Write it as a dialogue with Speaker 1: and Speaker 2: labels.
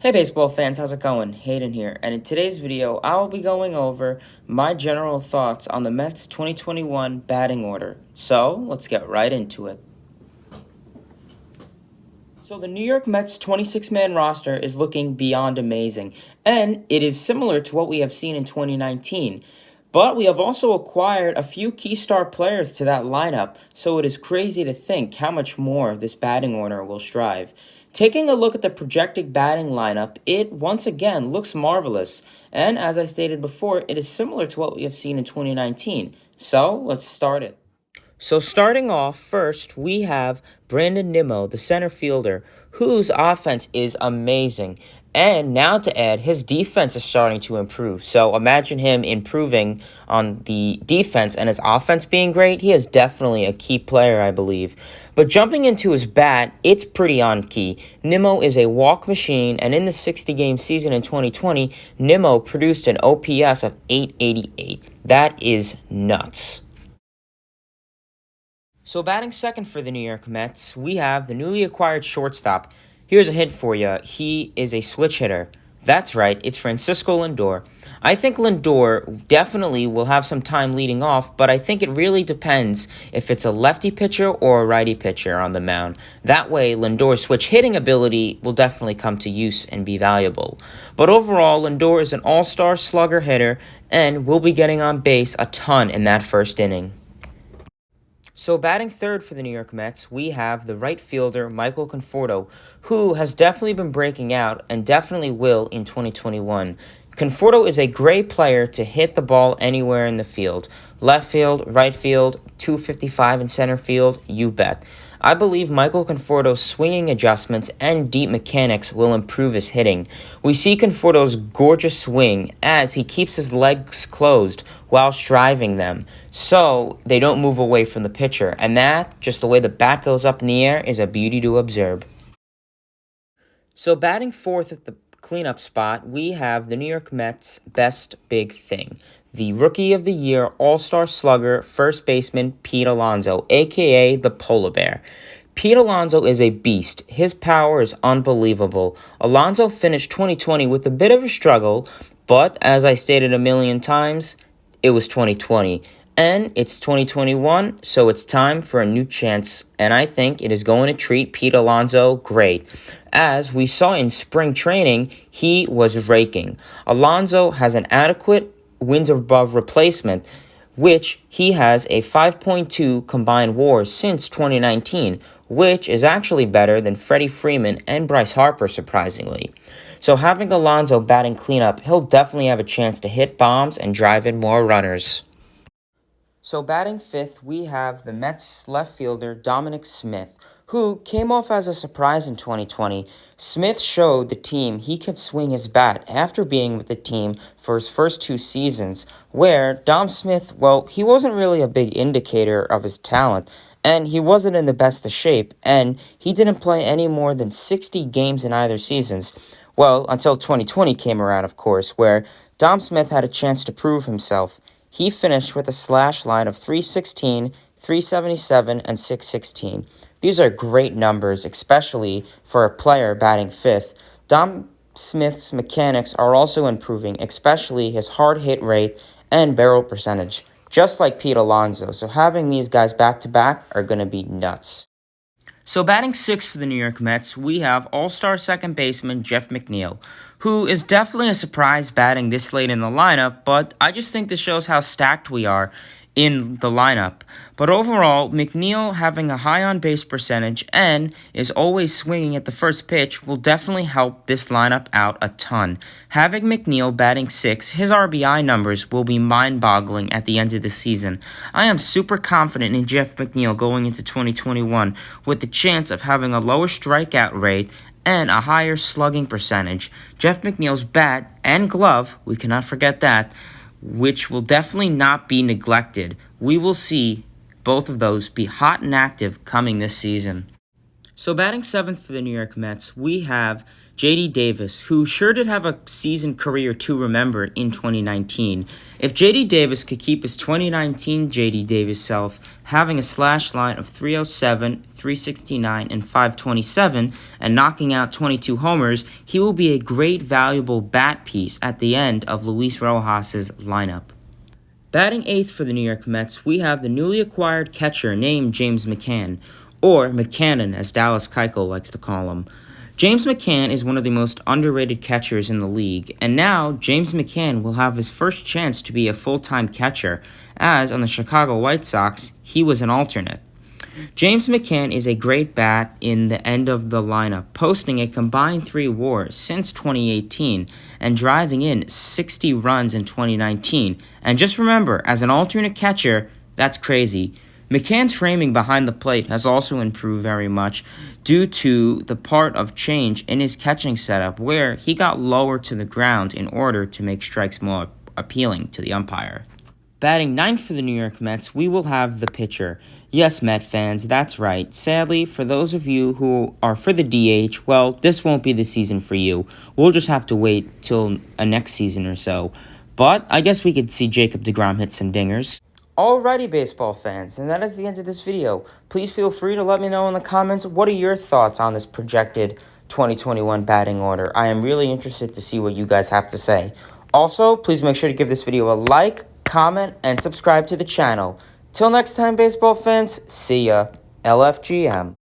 Speaker 1: Hey baseball fans, how's it going? Hayden here, and in today's video, I will be going over my general thoughts on the Mets 2021 batting order. So, let's get right into it. So the New York Mets 26-man roster is looking beyond amazing, and it is similar to what we have seen in 2019. But we have also acquired a few key star players to that lineup, so it is crazy to think how much more this batting order will strive. Taking a look at the projected batting lineup, it once again looks marvelous, and as I stated before, it is similar to what we have seen in 2019. So let's start it. So starting off, first, we have Brandon Nimmo, the center fielder, whose offense is amazing. And now to add, his defense is starting to improve. So imagine him improving on the defense and his offense being great. He is definitely a key player, I believe. But jumping into his bat, it's pretty on key. Nimmo is a walk machine, and in the 60-game season in 2020, Nimmo produced an OPS of 888. That is nuts. So batting second for the New York Mets, we have the newly acquired shortstop. Here's a hint for you. He is a switch hitter. That's right, it's Francisco Lindor. I think Lindor definitely will have some time leading off, but I think it really depends if it's a lefty pitcher or a righty pitcher on the mound. That way, Lindor's switch hitting ability will definitely come to use and be valuable. But overall, Lindor is an all-star slugger hitter and will be getting on base a ton in that first inning. So batting third for the New York Mets, we have the right fielder, Michael Conforto, who has definitely been breaking out and definitely will in 2021. Conforto is a great player to hit the ball anywhere in the field. Left field, right field, 255 in center field, you bet. I believe Michael Conforto's swinging adjustments and deep mechanics will improve his hitting. We see Conforto's gorgeous swing as he keeps his legs closed while striving them, so they don't move away from the pitcher, and that, just the way the bat goes up in the air, is a beauty to observe. So batting fourth at the cleanup spot, we have the New York Mets' best big thing. The Rookie of the Year All-Star Slugger first baseman Pete Alonso, a.k.a. the Polar Bear. Pete Alonso is a beast. His power is unbelievable. Alonso finished 2020 with a bit of a struggle, but as I stated a million times, it was 2020. And it's 2021, so it's time for a new chance, and I think it is going to treat Pete Alonso great. As we saw in spring training, he was raking. Alonso has an adequate wins above replacement, which he has a 5.2 combined WAR since 2019, which is actually better than Freddie Freeman and Bryce Harper, surprisingly. So having Alonso batting cleanup, he'll definitely have a chance to hit bombs and drive in more runners. So batting fifth, we have the Mets left fielder Dominic Smith, who came off as a surprise in 2020. Smith showed the team he could swing his bat after being with the team for his first two seasons, where Dom Smith, well, he wasn't really a big indicator of his talent, and he wasn't in the best of shape, and he didn't play any more than 60 games in either seasons. Well, until 2020 came around, of course, where Dom Smith had a chance to prove himself. He finished with a slash line of 316, 377, and 616. These are great numbers, especially for a player batting fifth. Dom Smith's mechanics are also improving, especially his hard hit rate and barrel percentage, just like Pete Alonso. So having these guys back-to-back are going to be nuts. So batting sixth for the New York Mets, we have all-star second baseman Jeff McNeil, who is definitely a surprise batting this late in the lineup, but I just think this shows how stacked we are in the lineup. But overall, McNeil having a high on-base percentage and is always swinging at the first pitch will definitely help this lineup out a ton. Having McNeil batting sixth, his RBI numbers will be mind-boggling at the end of the season. I am super confident in Jeff McNeil going into 2021 with the chance of having a lower strikeout rate and a higher slugging percentage. Jeff McNeil's bat and glove, we cannot forget that, which will definitely not be neglected. We will see both of those be hot and active coming this season. So batting seventh for the New York Mets, we have J.D. Davis, who sure did have a season career to remember in 2019. If J.D. Davis could keep his 2019 J.D. Davis self having a slash line of 307, 369, and 527 and knocking out 22 homers, he will be a great valuable bat piece at the end of Luis Rojas' lineup. Batting eighth for the New York Mets, we have the newly acquired catcher named James McCann, or McCann as Dallas Keuchel likes to call him. James McCann is one of the most underrated catchers in the league, and now James McCann will have his first chance to be a full-time catcher, as on the Chicago White Sox, he was an alternate. James McCann is a great bat in the end of the lineup, posting a combined 3 WARs since 2018 and driving in 60 runs in 2019. And just remember, as an alternate catcher, that's crazy. McCann's framing behind the plate has also improved very much due to the part of change in his catching setup where he got lower to the ground in order to make strikes more appealing to the umpire. Batting ninth for the New York Mets, we will have the pitcher. Yes, Met fans, that's right. Sadly, for those of you who are for the DH, well, this won't be the season for you. We'll just have to wait till a next season or so. But I guess we could see Jacob deGrom hit some dingers. Alrighty, baseball fans, and that is the end of this video. Please feel free to let me know in the comments what are your thoughts on this projected 2021 batting order. I am really interested to see what you guys have to say. Also, please make sure to give this video a like, comment, and subscribe to the channel. Till next time, baseball fans, see ya. LFGM.